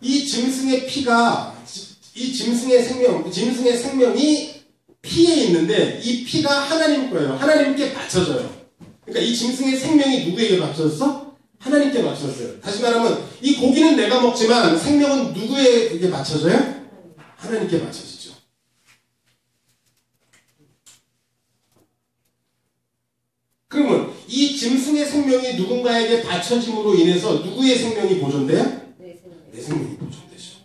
이 짐승의 피가, 이 짐승의 생명이 피에 있는데 이 피가 하나님 거예요. 하나님께 바쳐져요. 그러니까 이 짐승의 생명이 누구에게 바쳐졌어? 하나님께 바쳐졌어요. 다시 말하면 이 고기는 내가 먹지만 생명은 누구에게 바쳐져요? 하나님께 바쳐지죠. 그러면 이 짐승의 생명이 누군가에게 바쳐짐으로 인해서 누구의 생명이 보존돼요? 내 생명이 보존되죠.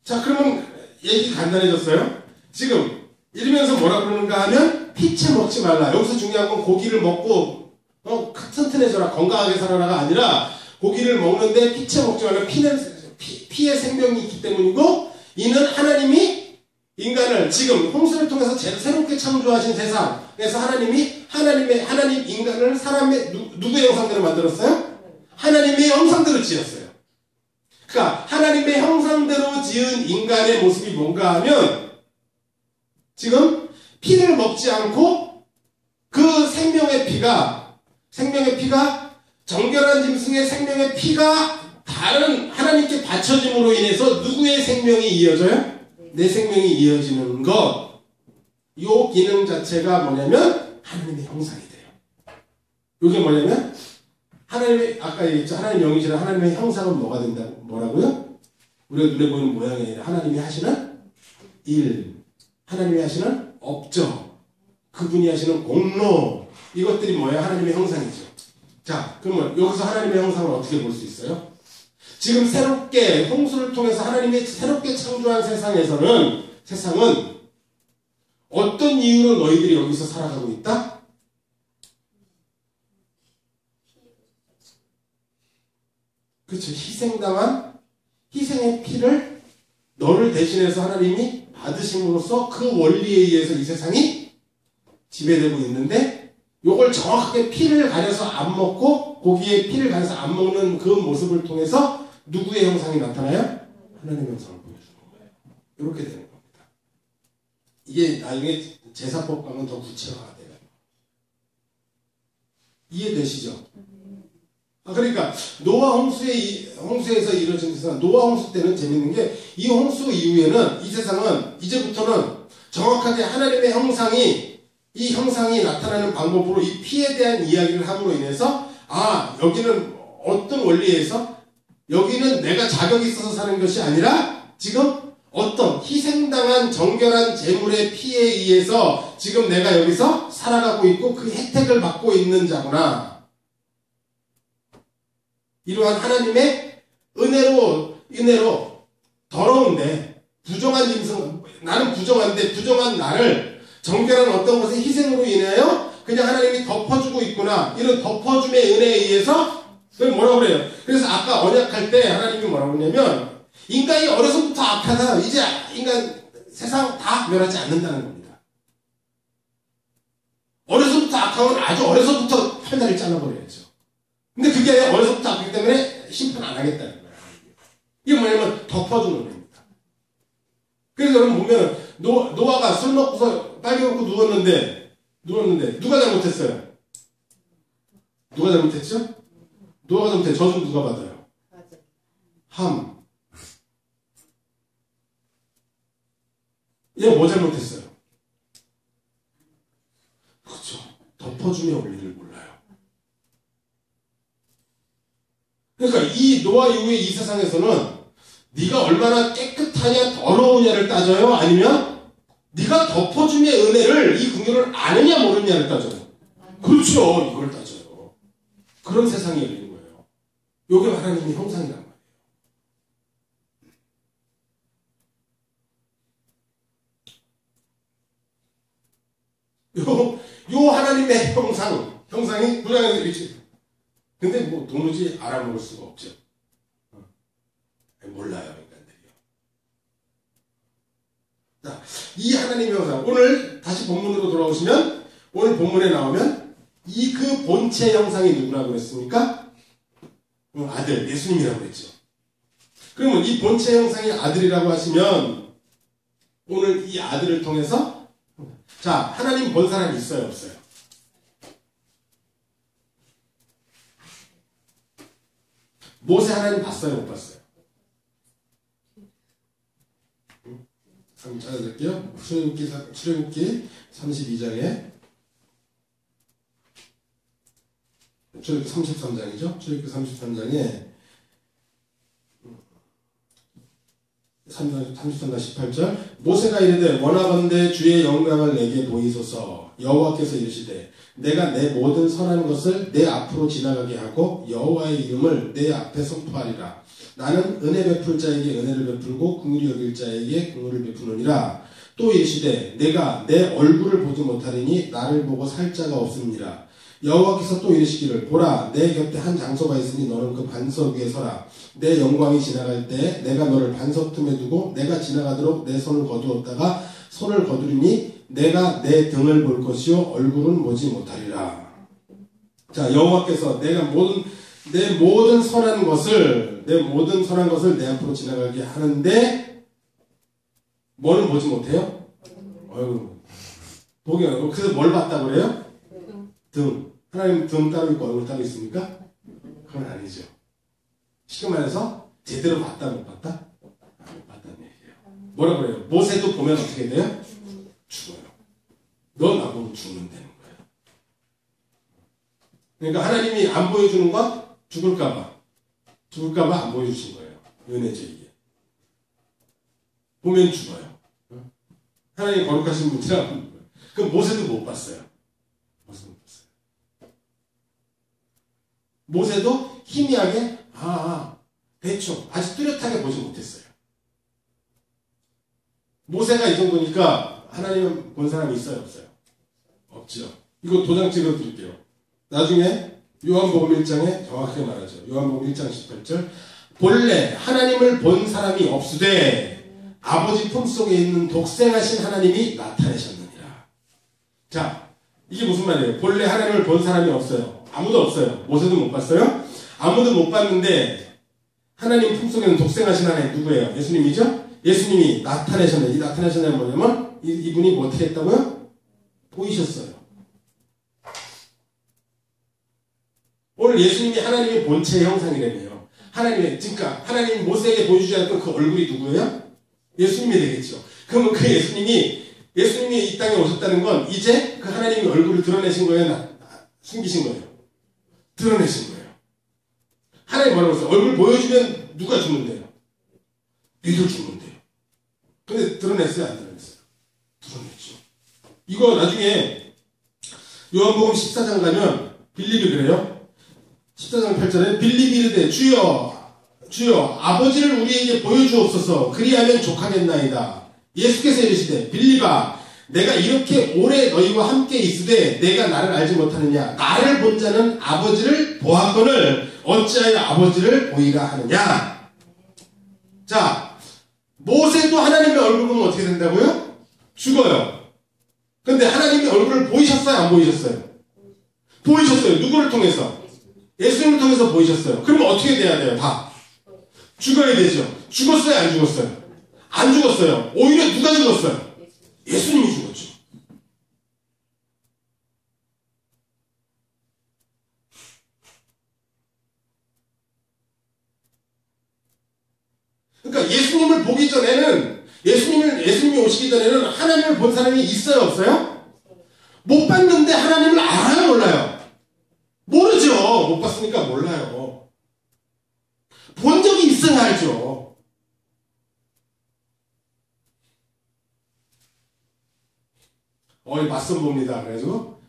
자, 그러면 얘기 간단해졌어요? 지금 이러면서 뭐라 그러는가 하면 피채 먹지 말라. 여기서 중요한 건 고기를 먹고 튼튼해져라, 건강하게 살아라가 아니라 고기를 먹는데 피채 먹지 말라. 피의 생명이 있기 때문이고, 이는 하나님이 인간을 지금 홍수를 통해서 새롭게 창조하신 세상에서 하나님 인간을 사람의 누구의 형상대로 만들었어요? 하나님의 형상대로 지었어요. 그러니까 하나님의 형상대로 지은 인간의 모습이 뭔가 하면 지금 피를 먹지 않고 그 생명의 피가 정결한 짐승의 생명의 피가 다른 하나님께 바쳐짐으로 인해서 누구의 생명이 이어져요? 내 생명이 이어지는 것. 요 기능 자체가 뭐냐면 하나님의 형상이 돼요. 이게 뭐냐면 하나님의, 아까 얘기했죠. 하나님 영이시라 하나님의 형상은 뭐가 된다고? 뭐라고요? 우리가 눈에 보이는 모양이 아니라 하나님이 하시는 일, 하나님이 하시는 업적, 그분이 하시는 공로, 이것들이 뭐예요? 하나님의 형상이죠. 자, 그러면 여기서 하나님의 형상을 어떻게 볼 수 있어요? 지금 새롭게 홍수를 통해서 하나님이 새롭게 창조한 세상은 어떤 이유로 너희들이 여기서 살아가고 있다? 그렇죠. 희생의 피를 너를 대신해서 하나님이 받으심으로써 그 원리에 의해서 이 세상이 지배되고 있는데, 요걸 정확하게 피를 가려서 안 먹고 고기에 피를 가려서 안 먹는 그 모습을 통해서 누구의 형상이 나타나요? 하나님의 형상을 보여주는 거예요. 이렇게 되는 겁니다. 이게 나중에 제사법과는 더 구체화가 돼요. 이해되시죠? 그러니까 노아 홍수에서 이루어진 세상, 노아 홍수 때는 재밌는 게 이 홍수 이후에는 이 세상은 이제부터는 정확하게 하나님의 이 형상이 나타나는 방법으로 이 피에 대한 이야기를 함으로 인해서 여기는 어떤 원리에서 여기는 내가 자격이 있어서 사는 것이 아니라 지금 어떤 희생당한 정결한 제물의 피에 의해서 지금 내가 여기서 살아가고 있고 그 혜택을 받고 있는 자구나. 이러한 하나님의 은혜로 더러운데 부정한 짐승, 나는 부정한데 부정한 나를 정결한 어떤 것의 희생으로 인하여 그냥 하나님이 덮어주고 있구나. 이런 덮어줌의 은혜에 의해서 그걸 뭐라고 그래요? 그래서 아까 언약할 때 하나님이 뭐라고 그러냐면 인간이 어려서부터 악하다. 이제 인간 세상 다 멸하지 않는다는 겁니다. 어려서부터 악하면 아주 어려서부터 팔다리를 잘라버려야죠. 근데 그게 아니라 어려서부터 악하기 때문에 심판 안 하겠다는 거예요. 이게 뭐냐면 덮어주는 겁니다. 그래서 여러분 보면 노아가 술 먹고서 빨개 먹고 누웠는데 누가 잘못했어요? 누가 잘못했죠? 노아가 잘못해. 저주는 누가 받아요? 함. 얘 뭐 잘못했어요? 그렇죠. 덮어줌의 원리를 몰라요. 그러니까 이 노아 이후에 이 세상에서는 네가 얼마나 깨끗하냐 더러우냐를 따져요? 아니면 네가 덮어줌의 은혜를 이 긍휼을 아느냐 모르느냐를 따져요? 그렇죠. 이걸 따져요. 그런 세상이 열린 거예요. 이게 하나님의 형상이란 말이에요. 요 하나님의 형상이 구약에서 이렇게. 근데 뭐 도무지 알아먹을 수가 없죠. 몰라요, 인간들이요. 자, 이 하나님의 형상. 오늘 다시 본문으로 돌아오시면, 오늘 본문에 나오면, 그 본체 형상이 누구라고 그랬습니까? 아들, 예수님이라고 그랬죠. 그러면 이 본체 형상이 아들이라고 하시면, 오늘 이 아들을 통해서, 자, 하나님 본 사람이 있어요, 없어요? 모세 하나님 봤어요? 못 봤어요? 한번 찾아드릴게요. 출애굽기 32장에 출애굽기 33장이죠. 출애굽기 33장에 33장 18절 모세가 이르되 원하건대 주의 영광을 내게 보이소서. 여호와께서 이르시되 내가 내 모든 선한 것을 내 앞으로 지나가게 하고 여호와의 이름을 내 앞에 선포하리라. 나는 은혜 베풀 자에게 은혜를 베풀고 긍휼히 여길 자에게 긍휼을 베푸느니라. 또 이르시되 내가 내 얼굴을 보지 못하리니 나를 보고 살 자가 없음니라. 여호와께서 또 이르시기를 보라 내 곁에 한 장소가 있으니 너는 그 반석 위에 서라. 내 영광이 지나갈 때 내가 너를 반석 틈에 두고 내가 지나가도록 내 손을 거두었다가 손을 거두리니 내가 내 등을 볼 것이요 얼굴은 보지 못하리라. 자, 여호와께서 내 모든 선한 것을 내 앞으로 지나가게 하는데 뭐는 보지 못해요? 얼굴 보기 어려워. 그래서 뭘 봤다고 그래요? 등. 하나님 등 따로 있고 얼굴 따로 있습니까? 그건 아니죠. 쉽게 말해서 제대로 봤다 못 봤다? 못 봤다는 얘기예요. 뭐라 그래요? 모세도 보면 어떻게 돼요? 죽어요. 너 나보고 죽으면 되는 거예요. 그러니까 하나님이 안 보여주는 건 죽을까봐 안 보여주신 거예요. 은혜죠 이게. 보면 죽어요. 하나님 거룩하신 분이라고 하는 거예요. 그럼 모세도 못 봤어요. 모세도 희미하게 대충 아주 뚜렷하게 보지 못했어요. 모세가 이 정도니까 하나님 본 사람이 있어요 없어요? 없죠. 이거 도장 찍어 드릴게요. 나중에 요한복음 1장에 정확하게 말하죠. 요한복음 1장 18절 본래 하나님을 본 사람이 없으되 아버지 품속에 있는 독생하신 하나님이 나타내셨느니라. 자, 이게 무슨 말이에요? 본래 하나님을 본 사람이 없어요. 아무도 없어요. 모세도 못 봤어요. 아무도 못 봤는데 하나님 품속에는 독생하신 하나님 누구예요? 예수님이죠? 예수님이 나타내셨네. 이 나타내셨냐는 뭐냐면 이분이 뭐 어떻게 했다고요? 보이셨어요. 오늘 예수님이 하나님의 본체의 형상이라며요. 그러니까 하나님이 모세에게 보여주지 않았던 그 얼굴이 누구예요? 예수님이 되겠죠. 그러면 그 예수님이 이 땅에 오셨다는 건 이제 그 하나님의 얼굴을 드러내신 거예요? 숨기신 거예요? 드러내신 거예요. 하나님 뭐라고 했어요? 얼굴 보여주면 누가 죽는데요? 니들 죽는데요. 근데 드러냈어요? 안 드러냈어요? 드러냈죠. 이거 나중에 요한복음 14장 가면 빌립이 그래요. 14장 8절에 빌립이 이르되 주여 아버지를 우리에게 보여주옵소서. 그리하면 족하겠나이다. 예수께서 이르시되 빌립아 내가 이렇게 오래 너희와 함께 있으되 내가 나를 알지 못하느냐. 나를 본 자는 아버지를 보았거늘 어찌하여 아버지를 보이라 하느냐. 자, 모세도 하나님의 얼굴 보면 어떻게 된다고요? 죽어요. 근데 하나님의 얼굴을 보이셨어요? 안 보이셨어요? 보이셨어요. 누구를 통해서? 예수님을 통해서 보이셨어요. 그러면 어떻게 돼야 돼요? 다 죽어야 되죠. 죽었어요? 안 죽었어요? 안 죽었어요. 오히려 누가 죽었어요? 예수님이 죽었죠. 그러니까 예수님을 보기 전에는 예수님이 오시기 전에는 하나님을 본 사람이 있어요, 없어요? 못 봤는데 하나님을 알아요, 몰라요? 모르죠. 못 봤으니까 몰라요. 본 적이 있어야 알죠. 맞선 봅니다. 그래가지고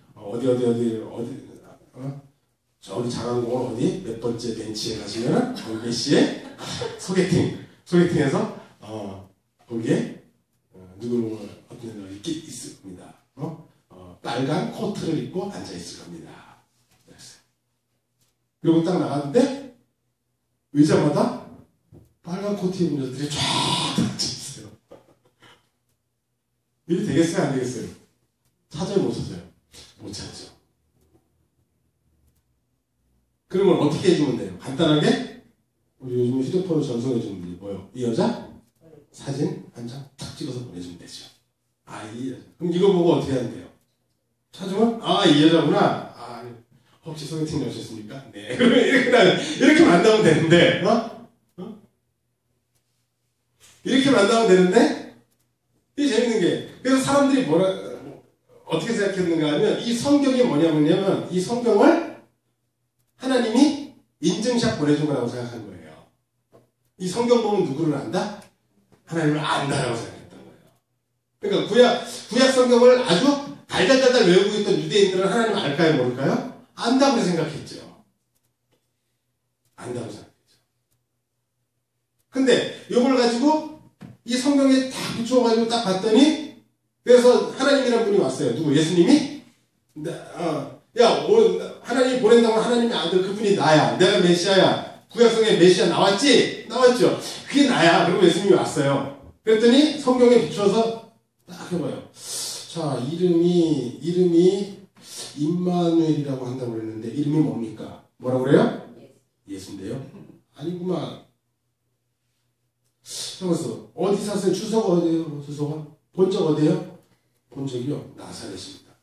저기 장안공원 어디 몇 번째 벤치에 가시면 거기 몇 시에 소개팅해서 거기에 누구 어떤 애가 이렇게 있을 겁니다. 빨간 코트를 입고 앉아 있을 겁니다. 그랬어요. 그리고 딱 나갔는데 의자마다 빨간 코트 입은 여자들이 쫙 앉아 있어요. 이게 되겠어요, 안 되겠어요? 찾아요, 못 찾아요? 못 찾죠. 그러면 어떻게 해주면 돼요? 간단하게 우리 요즘 휴대폰으로 전송해주는 분이 뭐요? 이 여자 사진 한 장 탁 찍어서 보내주면 되죠. 이 여자. 그럼 이거 보고 어떻게 하면 돼요? 찾으면 이 여자구나. 혹시 소개팅 오셨습니까? 네. 그러면 이렇게 만나면 되는데, 이렇게 만나면 되는데, 이게 재밌는 게, 그래서 사람들이 어떻게 생각했는가 하면, 이 성경이 뭐냐면, 이 성경을 하나님이 인증샷 보내준 거라고 생각한 거예요. 이 성경 보면 누구를 안다? 하나님을 안다라고 생각했던 거예요. 그러니까 구약 성경을 아주 달달달달 외우고 있던 유대인들은 하나님 알까요, 모를까요? 안다고 생각했죠. 안다고 생각했죠. 근데 이걸 가지고 이 성경에 딱 붙여가지고 딱 봤더니, 그래서 하나님이라는 분이 왔어요. 누구? 예수님이? 하나님이 보낸다고 하나님의 아들 그분이 나야. 내가 메시아야. 구약성에 메시아 나왔지? 나왔죠. 그게 나야. 그리고 예수님이 왔어요. 그랬더니 성경에 비추어서 딱 해봐요. 자, 이름이 임마누엘이라고 한다고 그랬는데 이름이 뭡니까? 뭐라고 그래요? 예수인데요? 아니구만. 그래서 어디 사세요? 주소가 어디예요? 주소가? 본적 어디예요? 본적이요? 나사렛입니다.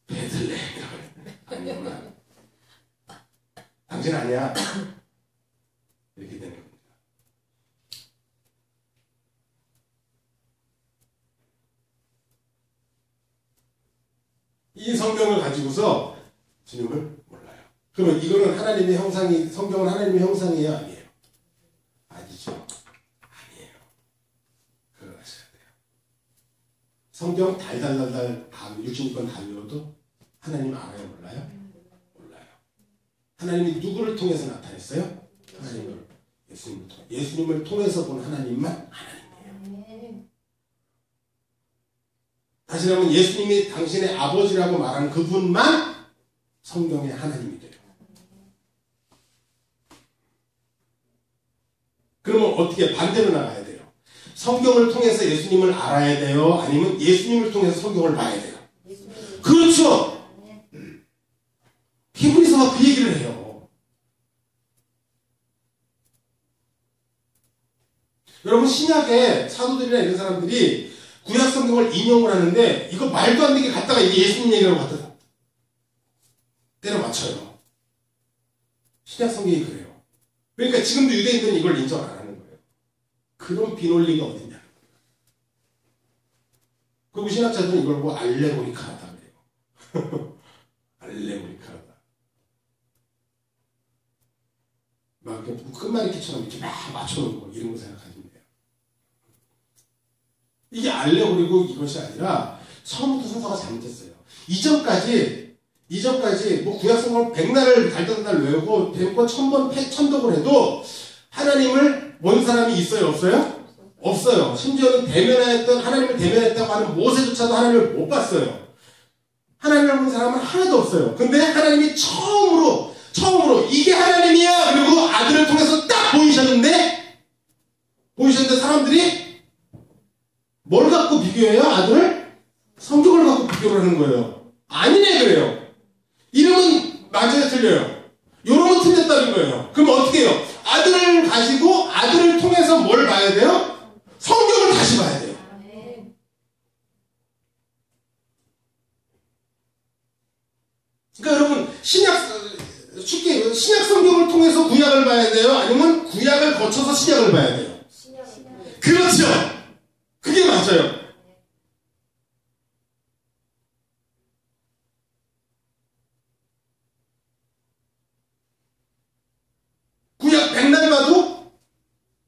베들레헴이라고 했는데 아니구만. 당신 아니야. 이렇게 되는 겁니다. 이 성경을 가지고서 주님을 몰라요. 그러면 이거는 하나님의 형상이, 성경은 하나님의 형상이에요? 아니에요? 아니죠. 아니에요. 그걸 아셔야 돼요. 성경 달달달달 66권 다 읽어도 하나님 알아요? 몰라요? 몰라요. 하나님이 누구를 통해서 나타냈어요? 하나님을. 예수님을 통해서 본 하나님만 하나님이에요. 다시 말하면 예수님이 당신의 아버지라고 말하는 그분만 성경의 하나님이 돼요. 그러면 어떻게 반대로 나가야 돼요? 성경을 통해서 예수님을 알아야 돼요? 아니면 예수님을 통해서 성경을 봐야 돼요? 그렇죠! 히브리서가 그 얘기를 해요. 여러분, 신약에 사도들이나 이런 사람들이 구약 성경을 인용을 하는데 이거 말도 안 되게 갖다가 이게 예수님 얘기라고 갖다 때려 맞춰요. 신약 성경이 그래요. 그러니까 지금도 유대인들은 이걸 인정 안 하는 거예요. 그런 비논리가 어딨냐. 그리고 신학자들은 이걸 보고 알레고리카라다 그래요. 알레고리카라다. 막 끝말잇기처럼 이렇게 막 맞춰놓은 거 이런 거 생각하시면 돼요. 이게 알레고리고 이것이 아니라 처음부터 순서가 잘못됐어요. 이전까지 뭐 구약성경을 100날을 달달달 외우고 100번 1000번 천독을 해도 하나님을 본 사람이 있어요? 없어요? 없어요. 심지어는 하나님을 대면했다고 하는 모세조차도 하나님을 못 봤어요. 하나님을 본 사람은 하나도 없어요. 근데 하나님이 처음으로 이게 하나님이야! 그리고 아들을 통해서 딱 보이셨는데 사람들이 뭘 갖고 비교해요? 아들을? 성경을 갖고 비교를 하는 거예요. 아니네 그래요. 이름은 맞아요? 틀려요? 요름은 틀렸다는 거예요. 그럼 어떻게 해요? 아들을 가지고 아들을 통해서 뭘 봐야 돼요? 성경을 다시 봐야 돼요. 그러니까 여러분 신약 성경을 통해서 구약을 봐야 돼요? 아니면 구약을 거쳐서 신약을 봐야 돼요? 그렇죠. 그게 맞아요. 구약 100날 봐도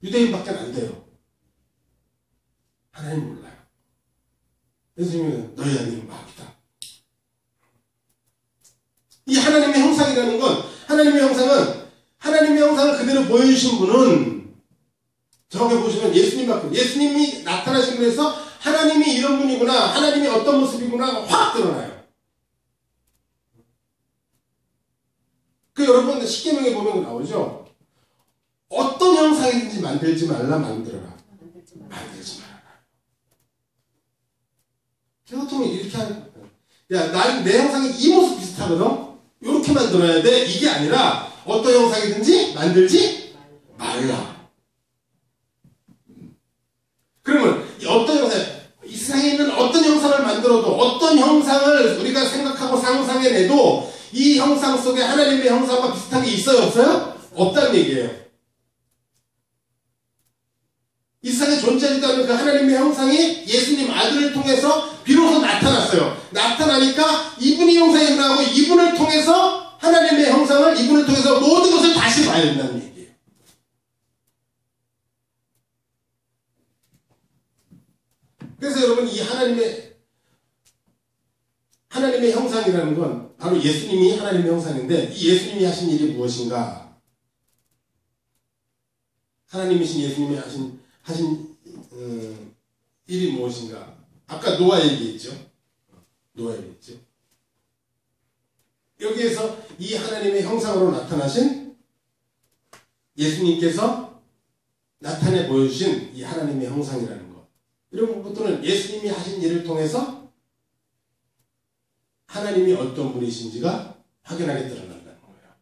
유대인밖에 안 돼요. 하나님 몰라요. 예수님은 너희 아들은 마귀다. 이 하나님의 형상이라는 건 하나님의 형상을 그대로 보여주신 분은 저렇게 보시면 예수님이 나타나신 분에서 하나님이 이런 분이구나, 하나님이 어떤 모습이구나 확 드러나요. 그 여러분 십계명에 보면 나오죠. 어떤 형상이든지 만들지 말라, 만들어라. 만들지 말아라. 보통 이렇게 하는 거예요. 내 형상이 이 모습 비슷하거든? 이렇게 만들어야 돼. 이게 아니라 어떤 형상이든지 만들지 말라. 그러면 어떤 형상, 이 세상에 있는 어떤 형상을 만들어도 어떤 형상을 우리가 생각하고 상상해내도 이 형상 속에 하나님의 형상과 비슷한 게 있어요? 없어요? 없다는 얘기예요. 이 세상에 존재하지도 않는 그 하나님의 형상이 예수님 아들을 통해서 비로소 나타났어요. 나타나니까 이분이 형상이 나오고 이분을 통해서 하나님의 형상을 이분을 통해서 모든 것을 다시 봐야 된다는 얘기예요. 그래서 여러분 이 하나님의 형상이라는 건 바로 예수님이 하나님의 형상인데 이 예수님이 하신 일이 무엇인가? 하나님이신 예수님이 하신 일이 무엇인가? 아까 노아 얘기했죠. 노아 얘기했죠. 여기에서 이 하나님의 형상으로 나타나신 예수님께서 나타내 보여주신 이 하나님의 형상이라는 것. 이런 것들은 예수님이 하신 일을 통해서 하나님이 어떤 분이신지가 확연하게 드러난다는 거예요.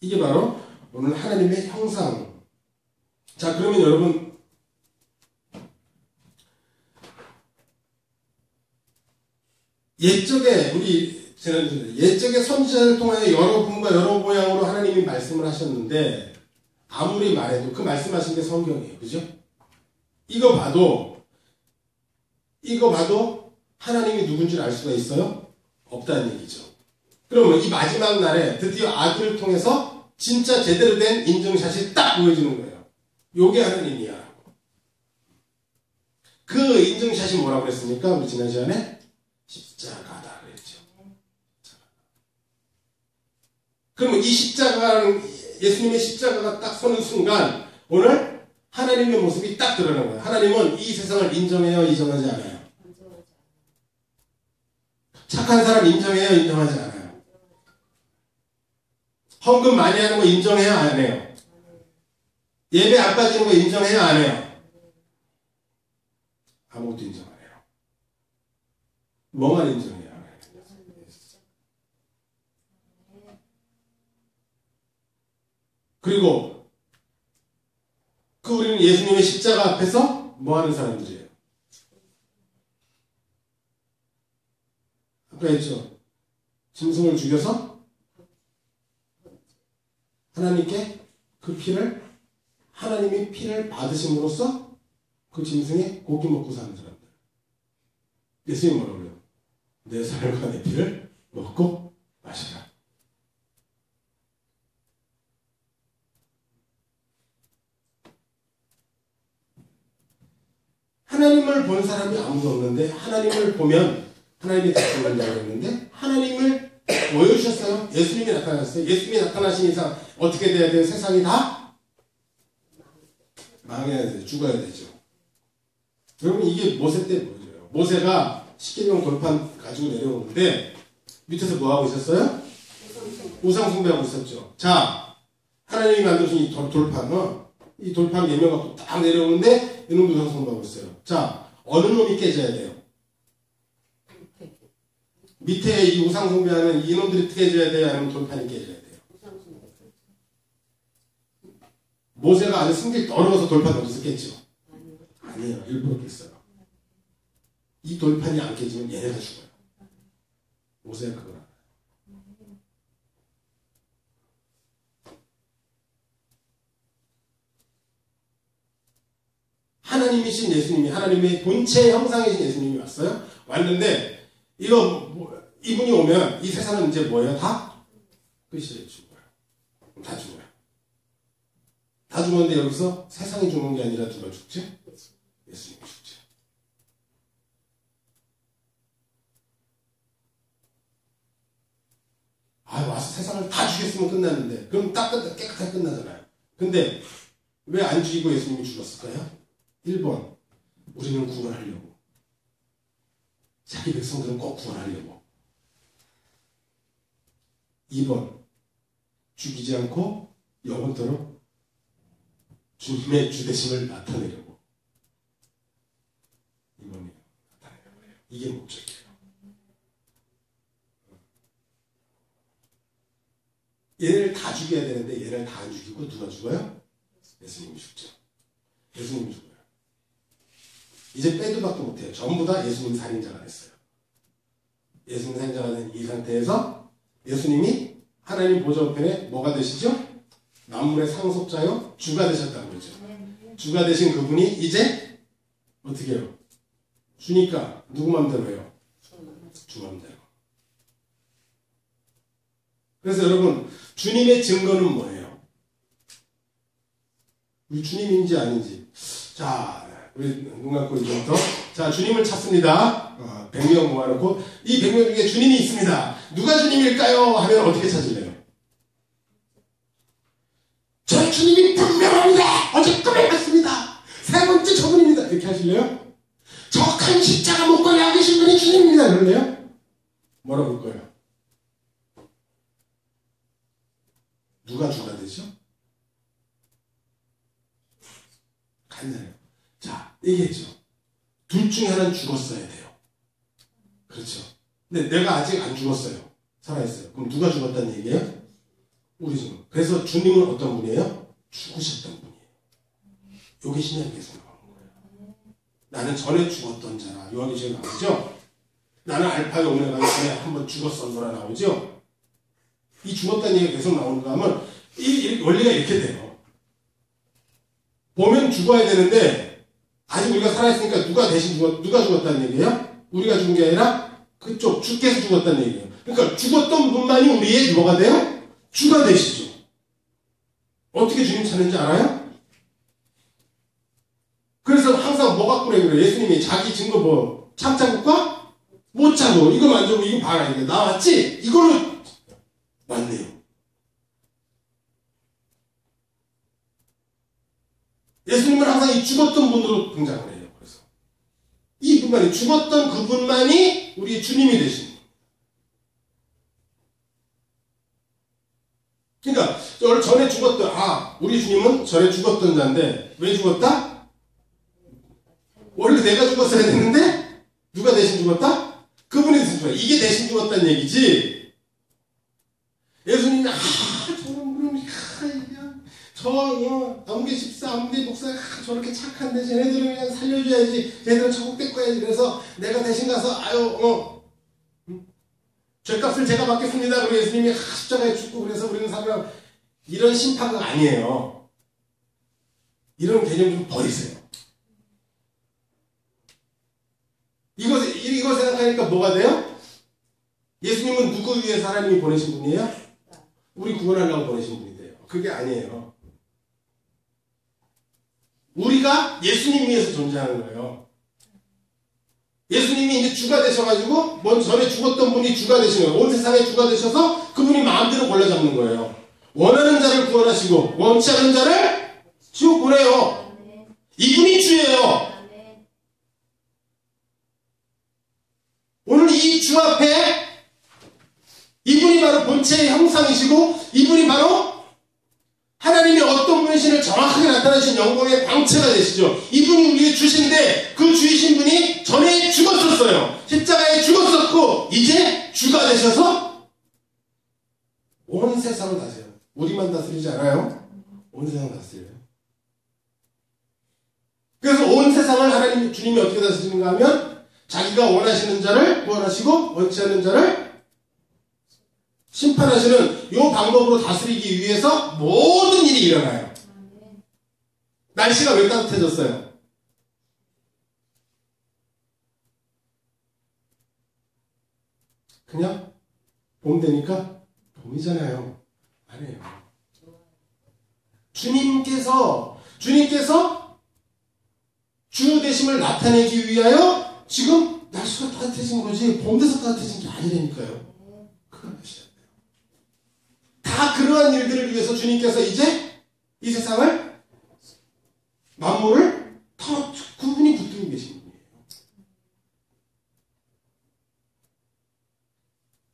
이게 바로 오늘 하나님의 형상. 자, 그러면 여러분 옛적에 선지자를 통하여 여러 분과 여러 모양으로 하나님이 말씀을 하셨는데 아무리 말해도 그 말씀하신 게 성경이에요. 그죠? 이거 봐도 하나님이 누군지 알 수가 있어요? 없다는 얘기죠. 그러면 이 마지막 날에 드디어 아기를 통해서 진짜 제대로 된 인증샷이 딱 보여주는 거예요. 요게 하나님이야. 그 인증샷이 뭐라고 그랬습니까? 우리 지난 시간에 십자가다 그랬죠. 그러면 이 십자가는 예수님의 십자가가 딱 서는 순간 오늘 하나님의 모습이 딱 드러나는 거예요. 하나님은 이 세상을 인정해요? 인정하지 않아요? 착한 사람 인정해요? 인정하지 않아요? 헌금 많이 하는 거 인정해요? 안 해요? 예배 안 빠지는 거 인정해요? 안 해요? 아무것도 인정 안 해요. 뭐만 인정해요? 안 해요? 그리고 우리는 예수님의 십자가 앞에서 뭐 하는 사람들이에요? 아까 했죠. 짐승을 죽여서 하나님께 그 피를 하나님이 피를 받으심으로써 그 짐승의 고기 먹고 사는 사람들. 예수님이 뭐라고 그래요? 내 살과 내 피를 먹고 마시라. 하나님을 본 사람이 아무도 없는데 하나님을 보면 하나님이 나타난다고 했는데 하나님을 보여주셨어요. 예수님이 나타났어요. 예수님이 나타나신 이상 어떻게 돼야 돼요? 세상이 다 망해야 되죠. 죽어야 되죠. 여러분 이게 모세 때 보여줘요. 모세가 십계명 돌판 가지고 내려오는데 밑에서 뭐하고 있었어요? 우상 숭배하고 있었죠. 자, 하나님이 만드신 이 돌판, 이 돌판 예명 갖고 딱 내려오는데 이놈도 우상 숭배하고 있어요. 자, 어느 놈이 깨져야 돼요? 밑에 이 우상 숭배하는 이놈들이 깨져야 돼요? 아니면 돌판이 깨져야 돼요? 모세가 아주 승질 떨어져서 돌판 어디서 깼죠? 아니에요. 일부러 깼어요. 이 돌판이 안 깨지면 얘네가 죽어요. 모세가 그걸 알아요. 하나님이신 예수님이 하나님의 본체의 형상이신 예수님이 왔어요. 왔는데 이분이 오면 이 세상은 이제 뭐예요? 다 끝이에요. 죽어요. 다 죽어요. 다 죽었는데 여기서 세상이 죽는 게 아니라 누가 죽지? 예수님이 죽지. 와서 세상을 다 죽였으면 끝났는데 그럼 딱 깨끗하게 끝나잖아요. 근데 왜 안 죽이고 예수님이 죽었을까요? 1번 우리는 구원하려고. 자기 백성들은 꼭 구원하려고. 2번 죽이지 않고 영원토록 주님의 주대심을 나타내려고. 2번이에요. 나타내려고 해요. 이게 목적이에요. 얘를 다 죽여야 되는데 얘를 다 안 죽이고 누가 죽어요? 예수님이 죽죠. 예수님이 죽어요. 이제 빼도 박도 못해요. 전부 다 예수님 살인자가 됐어요. 예수님 생자가 된 이 상태에서 예수님이 하나님 보좌 우편에 뭐가 되시죠? 만물의 상속자요 주가 되셨다는 거죠. 주가 되신 그분이 이제 어떻게 해요? 주니까 누구 맘대로 해요? 주 맘대로. 그래서 여러분 주님의 증거는 뭐예요? 우리 주님인지 아닌지. 자, 우리 눈 감고 이제부터 자 주님을 찾습니다. 100명 모아놓고 이 100명 중에 주님이 있습니다. 누가 주님일까요? 하면 어떻게 찾을래요? 저 주님이 분명합니다. 어제 꿈에 봤습니다. 세 번째 저분입니다. 이렇게 하실래요? 저 큰 십자가 목걸이 하고 계신 분이 주님입니다. 그럴래요? 뭐라고 볼 거예요? 누가 주가 되죠? 간단해요. 자, 얘기했죠. 둘 중에 하나는 죽었어야 돼요. 그렇죠. 근데 내가 아직 안 죽었어요. 살아있어요. 그럼 누가 죽었다는 얘기예요? 우리 중. 그래서 주님은 어떤 분이에요? 죽으셨던 분이에요. 요게 신약에서 나오는 거예요. 나는 전에 죽었던 자라. 요한계시록에 나오죠? 나는 알파의 오메가이기 전에 한번 죽었었노라 나오죠? 이 죽었다는 얘기가 계속 나오는가 하면 이 원리가 이렇게 돼요. 보면 죽어야 되는데 아직 우리가 살아있으니까 누가 죽었다는 얘기예요? 우리가 죽은 게 아니라 그쪽 주께서 죽었다는 얘기예요. 그러니까 죽었던 분만이 우리의 뭐가 돼요? 주가 되시죠. 어떻게 주님 찾는지 알아요? 그래서 항상 뭐 갖고 그래요? 예수님이 자기 증거 뭐 참자국과 못 자고 이거 만져보고 이거 봐라 이게 나왔지? 이걸로 맞네요. 예수님은 항상 이 죽었던 분으로 등장을 해요. 그래서 이분만이 죽었던 그분만이 우리 주님이 되신 거예요. 그러니까 전에 죽었던 우리 주님은 전에 죽었던 자인데 왜 죽었다? 원래 내가 죽었어야 됐는데 누가 대신 죽었다? 그분이 대신 죽었다. 이게 대신 죽었다는 얘기지. 예수님이 아무개 집사, 아무개 목사 저렇게 착한데 쟤네들은 그냥 살려줘야지. 쟤네들은 천국 될 거야지. 그래서 내가 대신 가서 죄값을 제가 받겠습니다. 그리고 예수님이 십자가에 죽고 그래서 우리는 살면 이런 심판은 아니에요. 이런 개념 좀 버리세요. 이거 생각하니까 뭐가 돼요? 예수님은 누구 위해서 하나님이 보내신 분이에요? 우리 구원하려고 보내신 분이 돼요. 그게 아니에요. 우리가 예수님 위해서 존재하는 거예요. 예수님이 이제 주가 되셔가지고 전에 죽었던 분이 주가 되신 거예요. 온 세상에 주가 되셔서 그분이 마음대로 골라잡는 거예요. 원하는 자를 구원하시고 원치 않은 자를 지옥 보내요. 이분이 주예요. 오늘 이 주 앞에 이분이 바로 본체의 형상이시고 이분이 바로 하나님이 어떤 분이신을 정확하게 나타내신 영광의 광채가 되시죠. 이분이 우리의 주신데 그 주이신 분이 전에 죽었었어요. 십자가에 죽었었고 이제 주가 되셔서 온 세상을 다스려요. 우리만 다스리지 않아요. 온 세상을 다스려요. 그래서 온 세상을 하나님 주님이 어떻게 다스리는가 하면 자기가 원하시는 자를 구원하시고 원치 않는 자를 심판하시는 이 방법으로 다스리기 위해서 모든 일이 일어나요. 날씨가 왜 따뜻해졌어요? 그냥 봄 되니까 봄이잖아요. 아니에요. 주님께서 주 되심을 나타내기 위하여 지금 날씨가 따뜻해진 거지 봄 돼서 따뜻해진 게 아니라니까요. 그건 아시죠? 다 그러한 일들을 위해서 주님께서 이제 이 세상을 만물을 다 그분이 붙들고 계신 분이에요.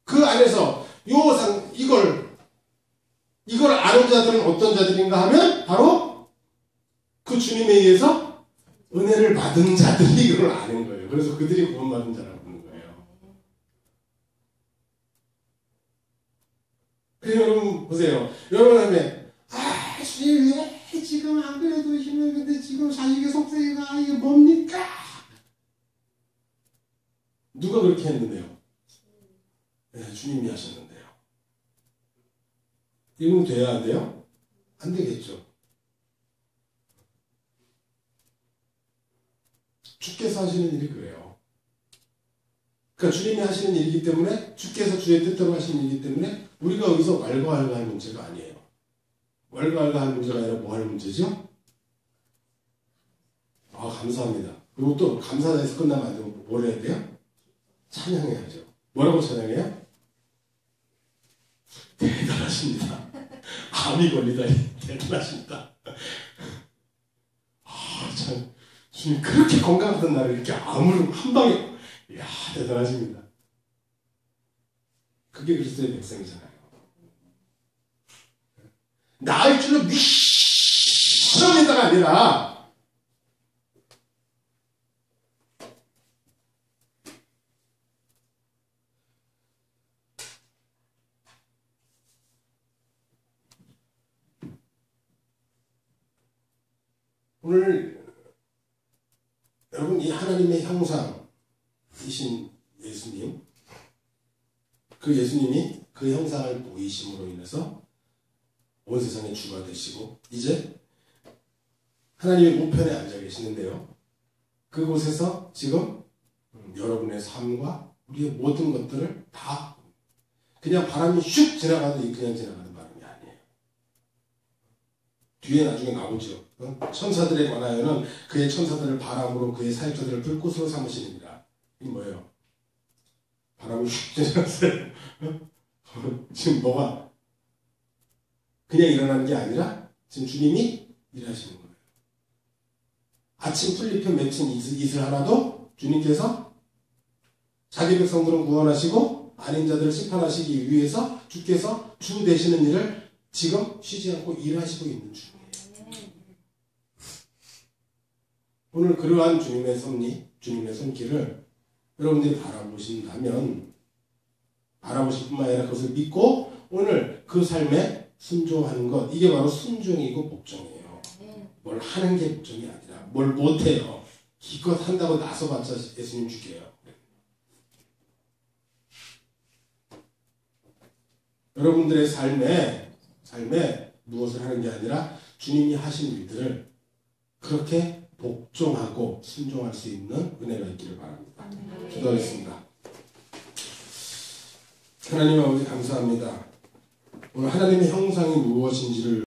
그 안에서 이걸 아는 자들은 어떤 자들인가 하면 바로 그 주님에 의해서 은혜를 받은 자들이 이걸 아는 거예요. 그래서 그들이 구원받은 자라고 부르는 거예요. 그래서 여러분 보세요. 여러분 하면 주님 왜 지금 안 그래도 힘들는데 지금 자식의 속세가 이게 뭡니까? 누가 그렇게 했는데요? 주님이 하셨는데요. 이건 돼야 안 돼요? 안 되겠죠. 주께서 하시는 일이 그래요. 그러니까 주님이 하시는 일이기 때문에, 주께서 주의 뜻대로 하시는 일이기 때문에 우리가 여기서 왈가왈가할 문제가 아니에요. 왈가왈가할 문제가 아니라 뭐 할 문제죠? 감사합니다. 그리고 또 감사해서 끝나면 안 되고 뭘 해야 돼요? 찬양해야죠. 뭐라고 찬양해요? 대단하십니다. 암이 걸리다니 대단하십니다. 참 주님 그렇게 건강하던 날에 이렇게 암을 한 방에, 이야 대단하십니다. 그게 그리스도의 백성이잖아요. 나을 줄로 믿습니다가 아니라 오늘 여러분 이 하나님의 형상이신 예수님, 그 예수님이 그 형상을 보이심으로 인해서 온 세상의 주가 되시고 이제 하나님의 우편에 앉아 계시는데요. 그곳에서 지금 여러분의 삶과 우리의 모든 것들을 다 그냥 바람이 슉 지나가도 그냥 지나가는 바람이 아니에요. 뒤에 나중에 나오죠. 천사들에 관하여는 그의 천사들을 바람으로 그의 사역자들을 불꽃으로 삼으시느니라. 이게 뭐예요? 바람이 슉 지나갔어요. 지금 뭐가 그냥 일어나는 게 아니라 지금 주님이 일하시는 거예요. 아침 풀잎에 맺힌 이슬 하나도 주님께서 자기 백성들은 구원하시고 아닌 자들을 심판하시기 위해서 주께서 주 되시는 일을 지금 쉬지 않고 일하시고 있는 중이에요. 오늘 그러한 주님의 섭리, 주님의 손길을 여러분들이 바라보신다면, 바라보실 뿐만 아니라 그것을 믿고 오늘 그 삶에 순종하는 것, 이게 바로 순종이고 복종이에요. 뭘 하는 게 복종이 아니라 뭘 못해요. 기껏 한다고 나서봤자 예수님 죽여요. 여러분들의 삶에 무엇을 하는 게 아니라 주님이 하신 일들을 그렇게 복종하고 순종할 수 있는 은혜가 있기를 바랍니다. 기도하겠습니다. 하나님 아버지 감사합니다. 오늘 하나님의 형상이 무엇인지를